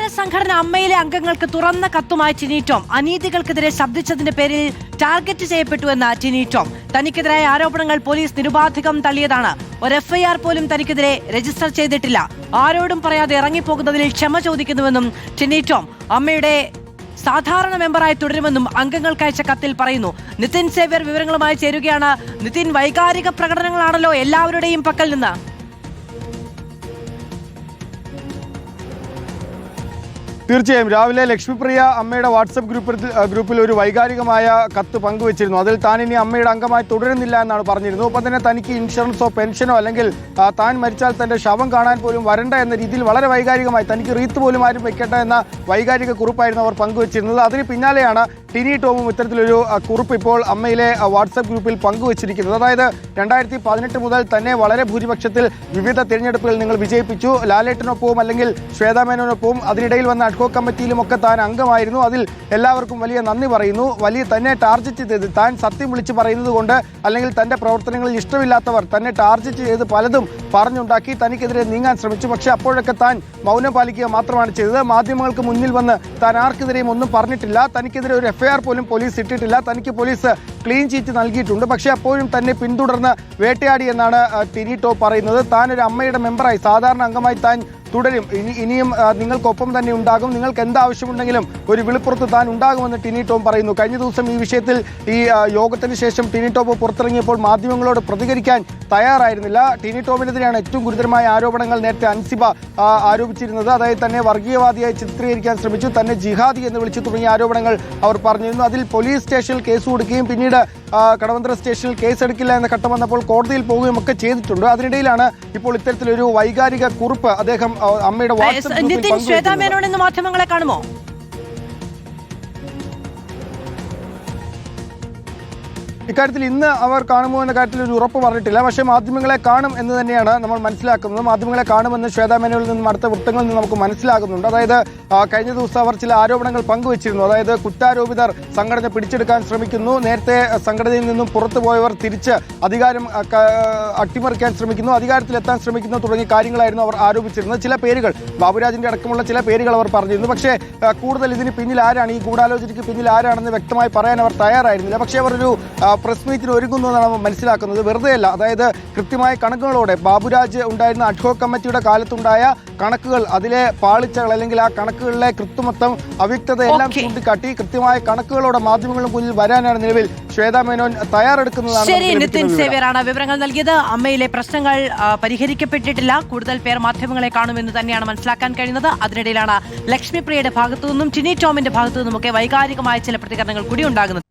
താരസംഘടന അമ്മയിലെ അംഗങ്ങൾക്ക് തുറന്ന കത്തുമായി ടിനി ടോം. അനീതികൾക്കെതിരെ ശബ്ദിച്ചതിന്റെ പേരിൽ ടാർഗറ്റ് ചെയ്യപ്പെട്ടുവെന്ന് ടിനി ടോം. തനിക്കെതിരായ ആരോപണങ്ങൾ പോലീസ് നിരുപാധികം തള്ളിയതാണ്. ഒരു എഫ്ഐആർ പോലും തനിക്കെതിരെ രജിസ്റ്റർ ചെയ്തിട്ടില്ല. ആരോടും പറയാതെ ഇറങ്ങിപ്പോകുന്നതിൽ ക്ഷമ ചോദിക്കുന്നുവെന്നും ടിനി ടോം അമ്മയുടെ സാധാരണ മെമ്പറായി തുടരുമെന്നും അംഗങ്ങൾക്കയച്ച കത്തിൽ പറയുന്നു. നിതിൻ സേവ്യർ വിവരങ്ങളുമായി ചേരുകയാണ്. നിതിൻ, വൈകാരിക പ്രകടനങ്ങളാണല്ലോ എല്ലാവരുടെയും പക്കൽ നിന്ന്. തീർച്ചയായും രാവിലെ ലക്ഷ്മിപ്രിയ അമ്മയുടെ വാട്സപ്പ് ഗ്രൂപ്പിൽ ഒരു വൈകാരികമായ കത്ത് പങ്കുവച്ചിരുന്നു. അതിൽ താൻ ഇനി അമ്മയുടെ അംഗമായി തുടരുന്നില്ല എന്നാണ് പറഞ്ഞിരുന്നു. ഒപ്പം തന്നെ തനിക്ക് ഇൻഷുറൻസോ പെൻഷനോ അല്ലെങ്കിൽ താൻ മരിച്ചാൽ തന്റെ ശവം കാണാൻ പോലും വരണ്ട എന്ന രീതിയിൽ വളരെ വൈകാരികമായി തനിക്ക് റീത്ത് പോലും ആരും വെക്കട്ടെ എന്ന വൈകാരിക കുറിപ്പായിരുന്നു അവർ പങ്കുവച്ചിരുന്നത്. അതിന് പിന്നാലെയാണ് ടിനി ടോമും ഇത്തരത്തിലൊരു കുറിപ്പ് ഇപ്പോൾ അമ്മയിലെ വാട്സപ്പ് ഗ്രൂപ്പിൽ പങ്കുവച്ചിരിക്കുന്നത്. അതായത് 2018 മുതൽ തന്നെ വളരെ ഭൂരിപക്ഷത്തിൽ വിവിധ തിരഞ്ഞെടുപ്പുകൾ നിങ്ങൾ വിജയിപ്പിച്ചു. ലാലേട്ടനൊപ്പവും അല്ലെങ്കിൽ ശ്വേതാമേനോനൊപ്പവും അതിനിടയിൽ വന്ന അഡ്ഹോക് കമ്മിറ്റിയിലുമൊക്കെ താൻ അംഗമായിരുന്നു. അതിൽ എല്ലാവർക്കും വലിയ നന്ദി പറയുന്നു. തന്നെ ടാർഗറ്റ് ചെയ്ത് താൻ സത്യം വിളിച്ച് പറയുന്നത് കൊണ്ട് അല്ലെങ്കിൽ തന്റെ പ്രവർത്തനങ്ങളിൽ ഇഷ്ടമില്ലാത്തവർ തന്നെ ടാർഗറ്റ് ചെയ്ത് പലതും പറഞ്ഞുണ്ടാക്കി തനിക്കെതിരെ നീങ്ങാൻ ശ്രമിച്ചു. പക്ഷേ അപ്പോഴൊക്കെ താൻ മൗനം പാലിക്കുക മാത്രമാണ് ചെയ്തത്. മാധ്യമങ്ങൾക്ക് മുന്നിൽ വന്ന് താൻ ആർക്കെതിരെയും ഒന്നും പറഞ്ഞിട്ടില്ല. തനിക്കെതിരെ ഒരു എഫ്ഐആർ പോലും പോലീസ് ഇട്ടിട്ടില്ല. തനിക്ക് പോലീസ് ക്ലീൻ ചീറ്റ് നൽകിയിട്ടുണ്ട്. പക്ഷേ അപ്പോഴും തന്നെ പിന്തുടർന്ന് വേട്ടയാടി എന്നാണ് ടിനി ടോം പറയുന്നത്. താൻ ഒരു അമ്മയുടെ മെമ്പറായി സാധാരണ അംഗമായി താൻ തുടരും. ഇനിയും നിങ്ങൾക്കൊപ്പം തന്നെ ഉണ്ടാകും. നിങ്ങൾക്ക് എന്താവശ്യമുണ്ടെങ്കിലും ഒരു വിളിപ്പുറത്ത് താൻ ഉണ്ടാകുമെന്ന് ടിനി ടോം പറയുന്നു. കഴിഞ്ഞ ദിവസം ഈ വിഷയത്തിൽ ഈ യോഗത്തിന് ശേഷം ടിനി ടോം പുറത്തിറങ്ങിയപ്പോൾ മാധ്യമങ്ങളോട് പ്രതികരിക്കാൻ തയ്യാറായിരുന്നില്ല. ടിനി ടോമിനെതിരെയാണ് ഏറ്റവും ഗുരുതരമായ ആരോപണങ്ങൾ നേരത്തെ അൻസിബ ആരോപിച്ചിരുന്നത്. അതായത് തന്നെ വർഗീയവാദിയായി ചിത്രീകരിക്കാൻ ശ്രമിച്ചു, തന്നെ ജിഹാദി എന്ന് വിളിച്ചു തുടങ്ങിയ ആരോപണങ്ങൾ അവർ പറഞ്ഞിരുന്നു. അതിൽ പോലീസ് സ്റ്റേഷനിൽ കേസ് കൊടുക്കുകയും പിന്നീട് കടവന്ത്ര സ്റ്റേഷനിൽ കേസെടുക്കില്ല എന്ന ഘട്ടം വന്നപ്പോൾ കോടതിയിൽ പോവുകയും ഒക്കെ ചെയ്തിട്ടുണ്ട്. അതിനിടയിലാണ് ഇപ്പോൾ ഇത്തരത്തിലൊരു വൈകാരിക കുറിപ്പ് അദ്ദേഹം അമ്മയുടെ വാട്സ്ആപ്പ് ശ്വേതാമേനോൻ ഇന്ന് മാധ്യമങ്ങളെ കാണുമോ? ഇക്കാര്യത്തിൽ ഇന്ന് അവർ കാണുമോ എന്ന കാര്യത്തിൽ ഒരു ഉറപ്പ് പറഞ്ഞിട്ടില്ല. പക്ഷേ മാധ്യമങ്ങളെ കാണും എന്ന് തന്നെയാണ് നമ്മൾ മനസ്സിലാക്കുന്നത്. മാധ്യമങ്ങളെ കാണുമെന്ന് ശ്വേതാമേനോനിൽ നിന്നും അടുത്ത വൃത്തങ്ങളിൽ നിന്ന് നമുക്ക് മനസ്സിലാകുന്നുണ്ട്. അതായത് കഴിഞ്ഞ ദിവസം അവർ ചില ആരോപണങ്ങൾ പങ്കുവച്ചിരുന്നു. അതായത് കുറ്റാരോപിതർ സംഘടന പിടിച്ചെടുക്കാൻ ശ്രമിക്കുന്നു, നേരത്തെ സംഘടനയിൽ നിന്നും പുറത്തുപോയവർ തിരിച്ച് അധികാരം അട്ടിമറിക്കാൻ ശ്രമിക്കുന്നു, അധികാരത്തിലെത്താൻ ശ്രമിക്കുന്നു തുടങ്ങിയ കാര്യങ്ങളായിരുന്നു അവർ ആരോപിച്ചിരുന്നത്. ചില പേരുകൾ ബാബുരാജിന്റെ അടക്കമുള്ള ചില പേരുകൾ അവർ പറഞ്ഞിരുന്നു. പക്ഷേ കൂടുതൽ ഇതിന് പിന്നിൽ ആരാണ്, ഈ ഗൂഢാലോചനയ്ക്ക് പിന്നിൽ ആരാണെന്ന് വ്യക്തമായി പറയാൻ അവർ തയ്യാറായിരുന്നില്ല. പക്ഷേ അവർ ഒരു പ്രസ് മീറ്റിന് ഒരുങ്ങുന്നു എന്നാണ് മനസ്സിലാക്കുന്നത്. വെറുതെയല്ല, അതായത് കൃത്യമായ കണക്കുകളോടെ ബാബുരാജ് ഉണ്ടായിരുന്ന അഡ്ഹോക് കമ്മിറ്റിയുടെ കാലത്തുണ്ടായ കണക്കുകൾ, അതിലെ പാളിച്ചകൾ അല്ലെങ്കിൽ ആ കണക്കുകളിലെ കൃത്രിമത്വം, അവ്യക്തത എല്ലാം ചൂണ്ടിക്കാട്ടി കൃത്യമായ കണക്കുകളോടെ മാധ്യമങ്ങളുടെ മുന്നിൽ വരാനാണ് നിലവിൽ ശ്വേതാമേനോൻ തയ്യാറെടുക്കുന്നതാണ്. ശരി, നിതിൻ സേവ്യറാണ് വിവരങ്ങൾ നൽകിയത്. അമ്മയിലെ പ്രശ്നങ്ങൾ പരിഹരിക്കപ്പെട്ടിട്ടില്ല, കൂടുതൽ പേർ മാധ്യമങ്ങളെ കാണുമെന്ന് തന്നെയാണ് മനസ്സിലാക്കാൻ കഴിയുന്നത്. അതിനിടയിലാണ് ലക്ഷ്മിപ്രിയയുടെ ഭാഗത്തു നിന്നും ടിനി ടോമിന്റെ ഭാഗത്തു നിന്നുമൊക്കെ വൈകാരികമായ ചില പ്രതികരണങ്ങൾ കൂടി ഉണ്ടാകുന്നത്.